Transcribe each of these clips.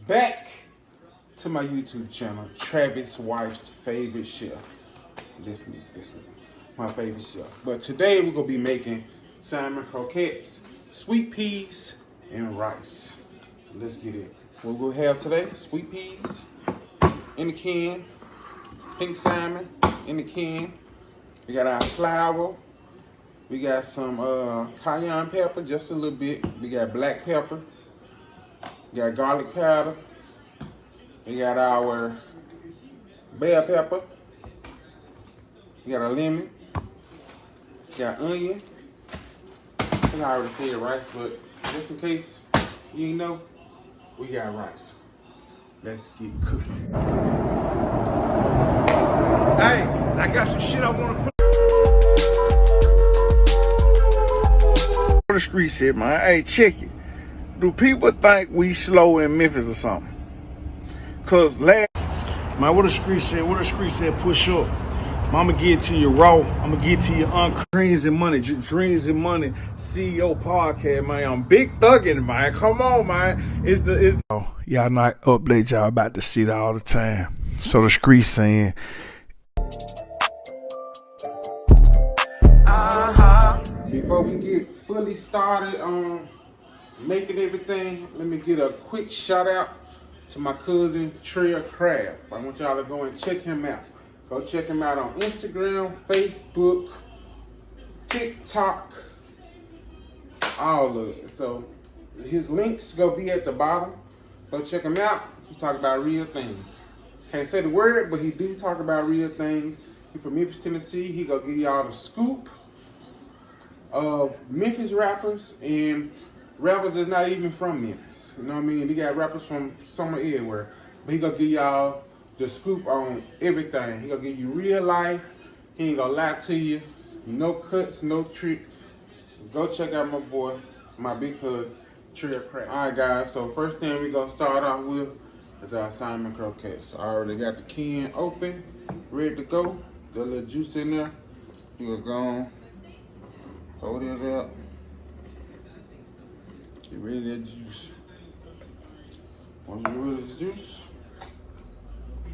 back to my YouTube channel, Travis' wife's favorite chef. This me, my favorite chef. But today we're gonna be making salmon croquettes, sweet peas, and rice. So let's get it. What we'll have today: sweet peas in the can, pink salmon in the can. We got our flour. We got some cayenne pepper, just a little bit. We got black pepper. We got garlic powder. We got our bell pepper. We got a lemon. We got onion. I think I already said rice, but just in case you didn't know, we got rice. Let's get cooking. Hey, I got some shit I want to put on the street shit, man. Hey, check it. Do people think we slow in Memphis or something? Cause man, what the street said, push up. I'ma get to you raw. I'ma get to you Dreams and Money CEO podcast, man. I'm big thugging, man. Come on, man. Oh, y'all not update y'all about to see that all the time. So the street saying, Before we get fully started on making everything, let me get a quick shout out to my cousin Trill Crab. I want y'all to go and check him out. Go check him out on Instagram, Facebook, TikTok, all of it. So his links go be at the bottom. Go check him out. He talk about real things. Can't say the word, but he do talk about real things. He from Memphis, Tennessee. He gonna give y'all the scoop of Memphis rappers and rappers that's not even from Memphis. You know what I mean? He got rappers from somewhere everywhere. But he gonna give y'all the scoop on everything. He gonna give you real life. He ain't gonna lie to you. No cuts, no trick. Go check out my boy, my big cousin, Trill Crab. Alright guys, so first thing we gonna start off with is our salmon croquettes. I already got the can open, ready to go. Got a little juice in there. You gonna hold it up. Get rid of that juice. Once you get rid of the juice,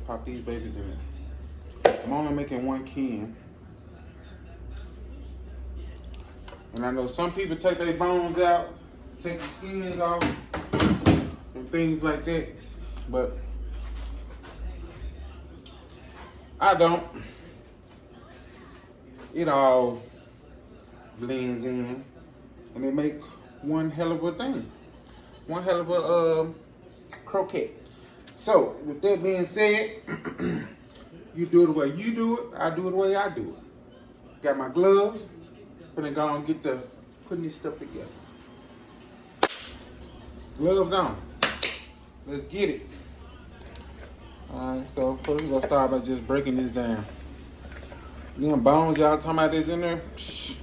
pop these babies in there. I'm only making one can. And I know some people take their bones out, take the skins off, and things like that. But I don't. It all blends in, and it make one hell of a thing. One hell of a croquette. So, with that being said, you do it the way you do it, I do it the way I do it. Got my gloves, gonna go and get the putting this stuff together. Gloves on. Let's get it. Alright, so first we're gonna start by just breaking this down. Them bones y'all talking about this in there, psh,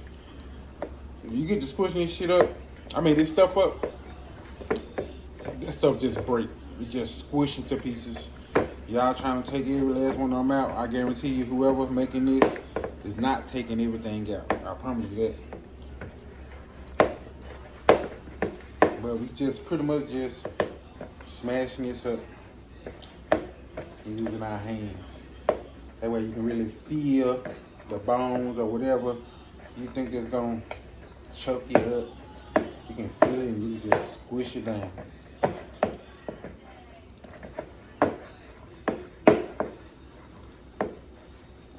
if you get to squishing this shit up, this stuff up, that stuff just break. You just squish into pieces. Y'all trying to take every last one of them out. I guarantee you whoever's making this is not taking everything out. I promise you that. But we just pretty much just smashing this up and using our hands. That way you can really feel the bones or whatever you think is gonna choke you up. You can feel it and you can just squish it down.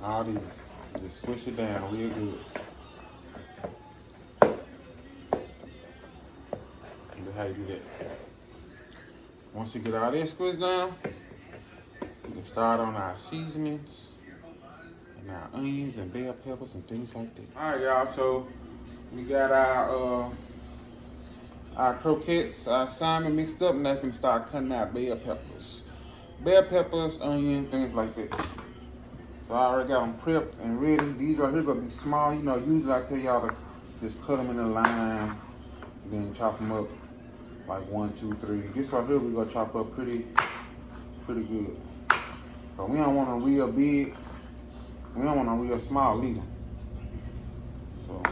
All these, just squish it down real good. And that's how you do that. Once you get all that squished down, we can start on our seasonings and our onions and bell peppers and things like that. All right, y'all. So we got our croquettes, our salmon mixed up, and now we can start cutting out bell peppers, onion, things like that. So I already got them prepped and ready. These right here gonna be small. You know, usually I tell y'all to just cut them in a line and then chop them up like 1, 2, 3. This right here we gonna chop up pretty good. So we don't want them real big. We don't want them real small either. So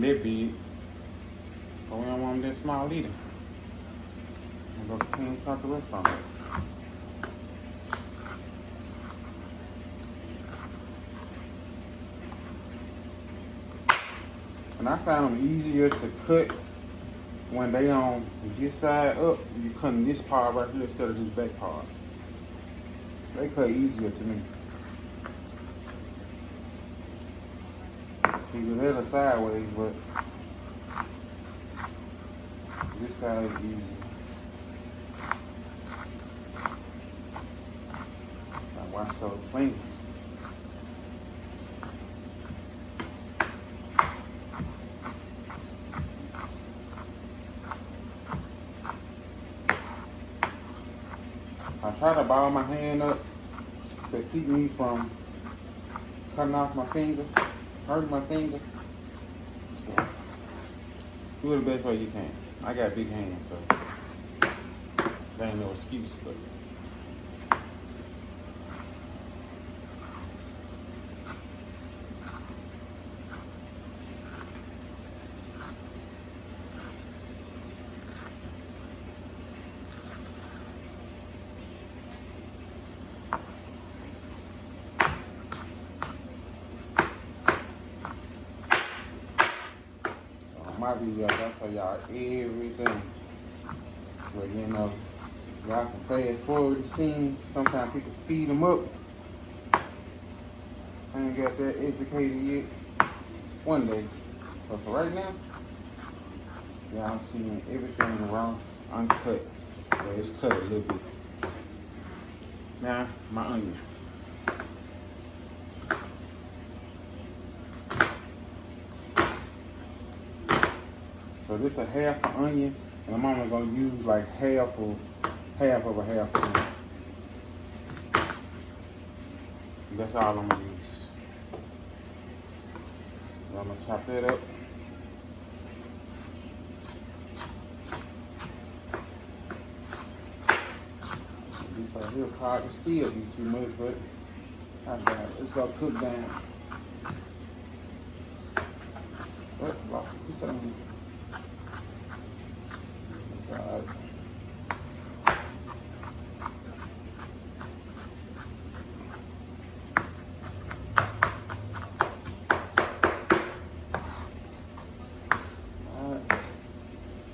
them that big. But we don't want them that small either. I'm gonna clean up the rest of it. And I found them easier to cut when they on this side up. You cutting this part right here instead of this back part. They cut easier to me. You do the other sideways, but this side is easy. I wash those fingers. I try to ball my hand up to keep me from cutting off my finger, hurting my finger. So, do it the best way you can. I got big hands, so there ain't no excuse, but my videos, I show y'all everything. But you know, y'all can fast forward the scenes. Sometimes people speed them up. I ain't got that educated yet. One day. So for right now, y'all seeing everything raw, uncut. Well, it's cut a little bit. Now, my onion. So this a half an onion, and I'm only gonna use like half of a half an onion. That's all I'm gonna use. And I'm gonna chop that up. This right here probably still be too much, but I got it. It's gonna cook down. Oh, lost a piece of onion. Alright.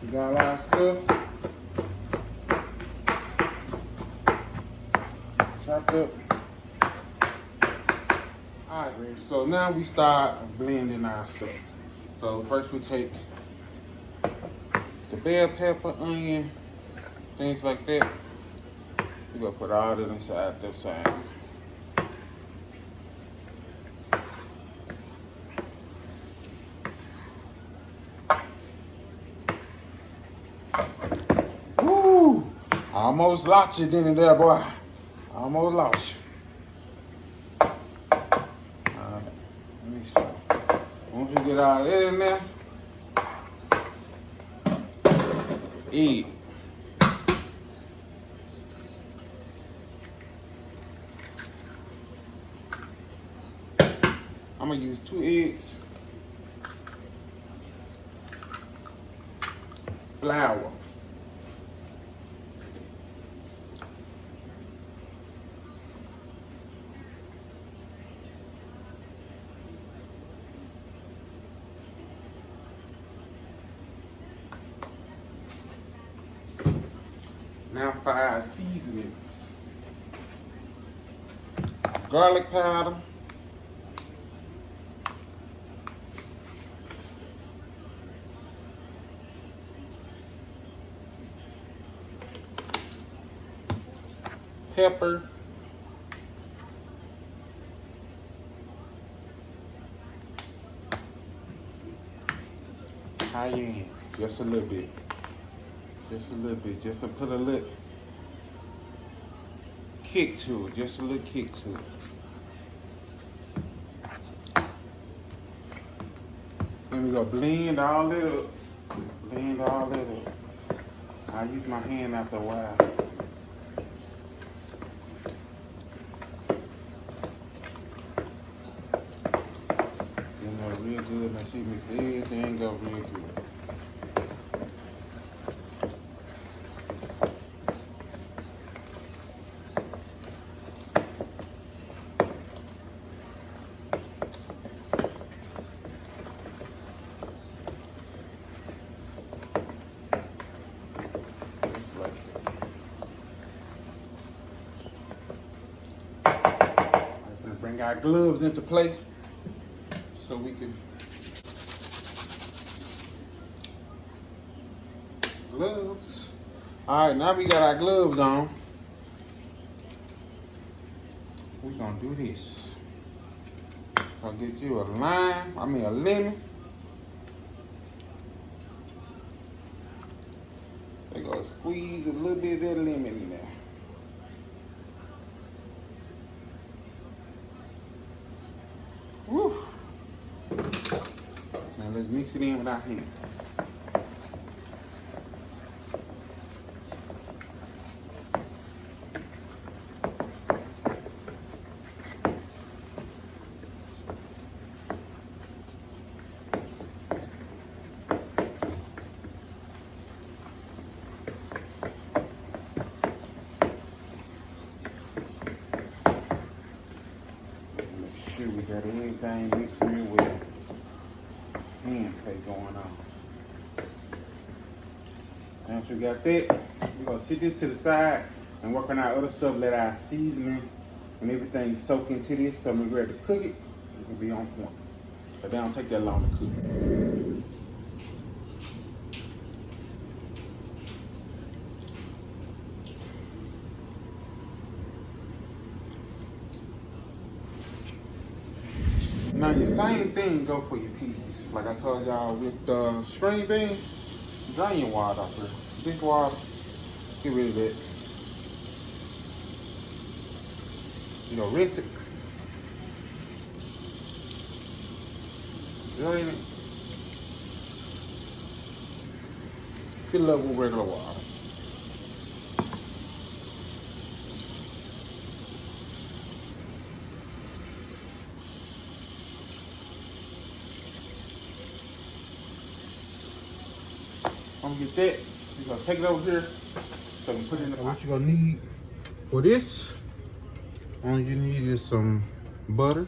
We got our stuff chopped up. Alright, so now we start blending our stuff. So first we take the bell pepper, onion, things like that. We're gonna put all that inside this side. Woo! I almost lost you then and there, boy. I almost lost you. Alright, let me show you. Once you get all that in there, egg. I'm gonna use 2 eggs, flour, now 5 seasonings, garlic powder, pepper, cayenne, just a little bit, just to put a little kick to it, just a little kick to it. And we go blend all that up, I use my hand after a while. Real good, now she mix everything everything up real good. Just like that. I'm gonna bring our gloves into play so we can gloves. All right, now we got our gloves on. We're gonna do this. I'll get you a lemon. They're gonna squeeze a little bit of that lemon in there. Woo. Now let's mix it in with our hand. Make sure we got everything mixed in with hand play going on. Once we got that, we're gonna sit this to the side and work on our other stuff. Let our seasoning and everything soak into this. So when we're ready to cook it, it will be on point. But they don't take that long to cook. Now your same thing go for your peas. Like I told y'all with the string beans, drain your water off here. This water, get rid of that. You know, rinse it. Drain it. Fill it up with regular water. I'm gonna get that. You're gonna take it over here so we can put it in the pot. What you're gonna need for this, all you need is some butter.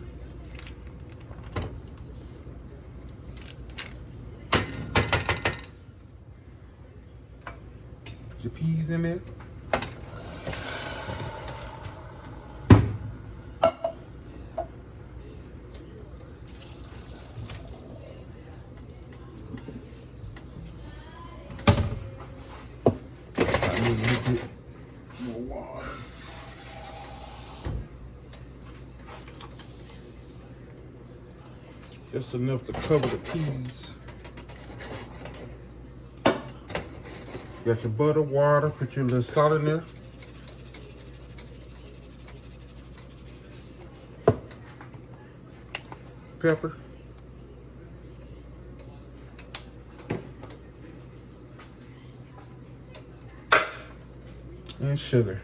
Put your peas in there. More water. Just enough to cover the peas. Got your butter, water, put your little salt in there. Pepper. And sugar.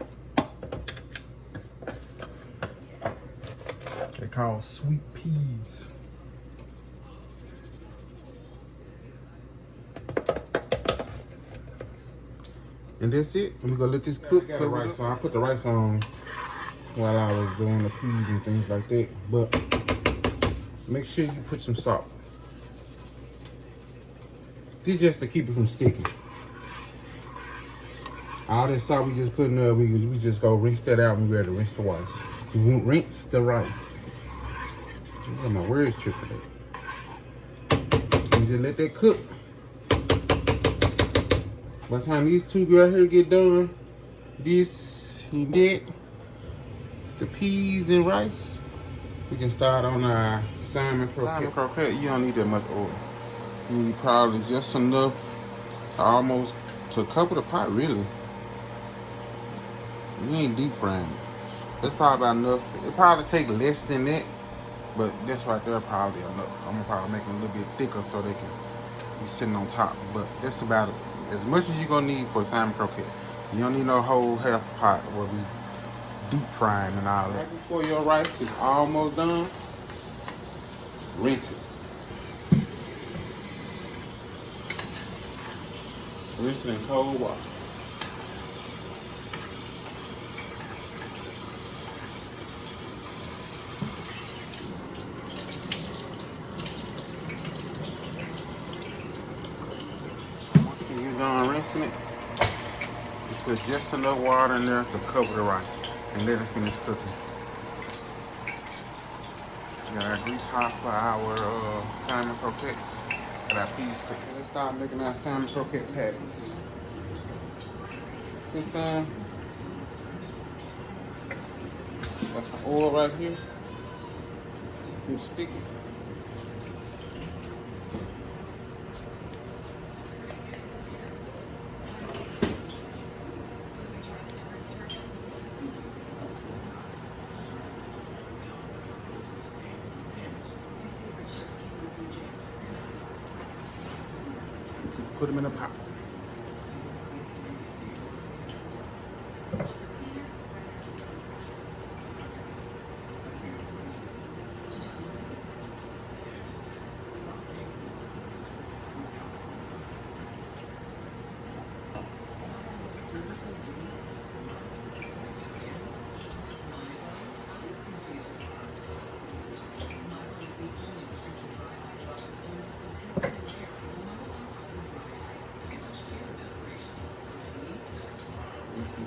They're called sweet peas. And that's it. And we're gonna let this cook. Put the rice on. I put the rice on while I was doing the peas and things like that. But make sure you put some salt. This just to keep it from sticking. All that salt we just put in there, we just go rinse that out and we're ready to rinse the rice. We won't rinse the rice. I got my words tripping up. You just let that cook. By the time these two right here get done, this and that, the peas and rice, we can start on our salmon croquette. Salmon croquette, you don't need that much oil. You need probably just enough to cover the pot, really. You ain't deep frying it. That's probably about enough. It probably take less than that, but that's right there probably enough. I'm gonna probably make it a little bit thicker so they can be sitting on top. But that's about as much as you're gonna need for salmon croquette. You don't need no whole half pot where we deep frying and all that. Right before your rice is almost done, rinse it. Rinsing in cold water. When you're done rinsing it, you put just enough water in there to cover the rice and let it finish cooking. You got our grease hot for our salmon croquettes and our peas cooking. Let's start making our salmon croquette patties. Put some oil right here. You stick it. Put them in a pot.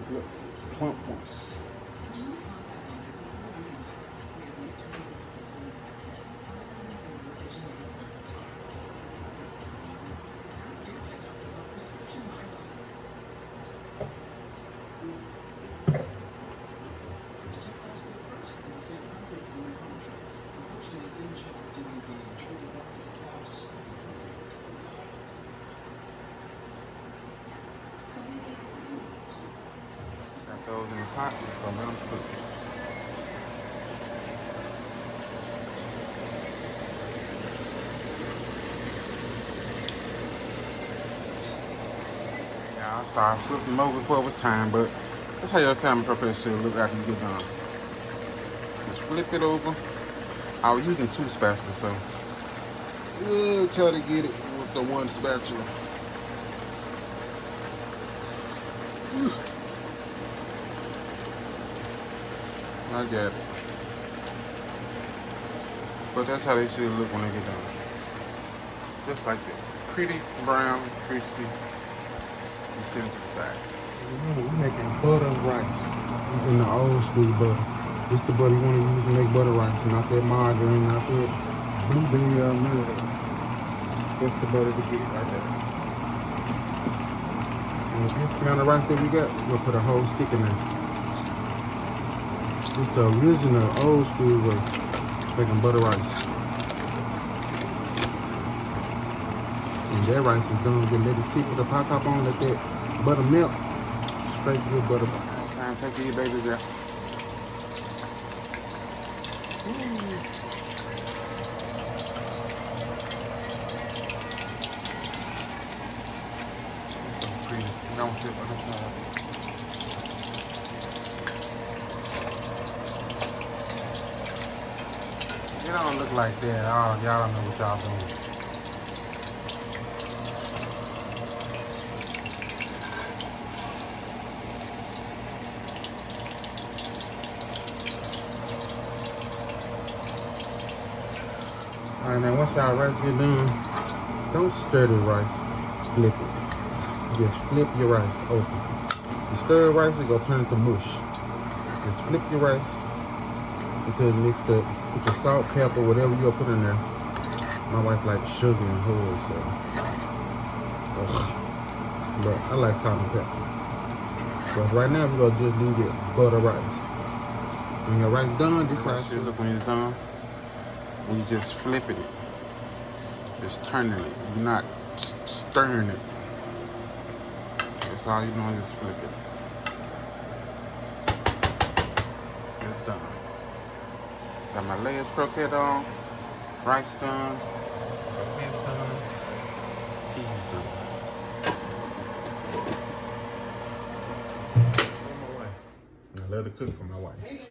Good plump ones. Those in the pot, so let them cook. Yeah, I'll start flipping them over before it was time, but that's how your salmon croquette should look after you get done. Just flip it over. I was using 2 spatulas, so try to get it with the 1 spatula. I got it. But that's how they should look when they get done. Just like that. Pretty, brown, crispy. You set it to the side. We're making butter rice. Using the old school butter. This the butter you want to use to make butter rice. Not that margarine, not that blueberry, none of that. That's the butter to get it right there. And with this amount of rice that we got, we'll put a whole stick in there. It's the original old school way making butter rice. And that rice is done. Then let it sit with the pot top on, let that butter melt. Straight to your butter rice. Time to take these babies out. It's so pretty. Don't sit on this side. It don't look like that. Oh, y'all don't know what y'all doing. Alright, now once y'all rice get done, don't stir the rice. Flip it. Just flip your rice open. You stir the rice, it's gonna turn into mush. Just flip your rice until it's mixed up. Put your salt, pepper, whatever you'll put in there. My wife likes sugar and hers, so. But I like salt and pepper. But right now we're gonna just leave it butter rice. When your rice done, this how it should look when it's done. And you just flipping it. Just turning it. You're not stirring it. That's all you're doing, just flip it. It's done. Got my layers croquette on, rice done, croquettes done, peas done. I let it cook for my wife.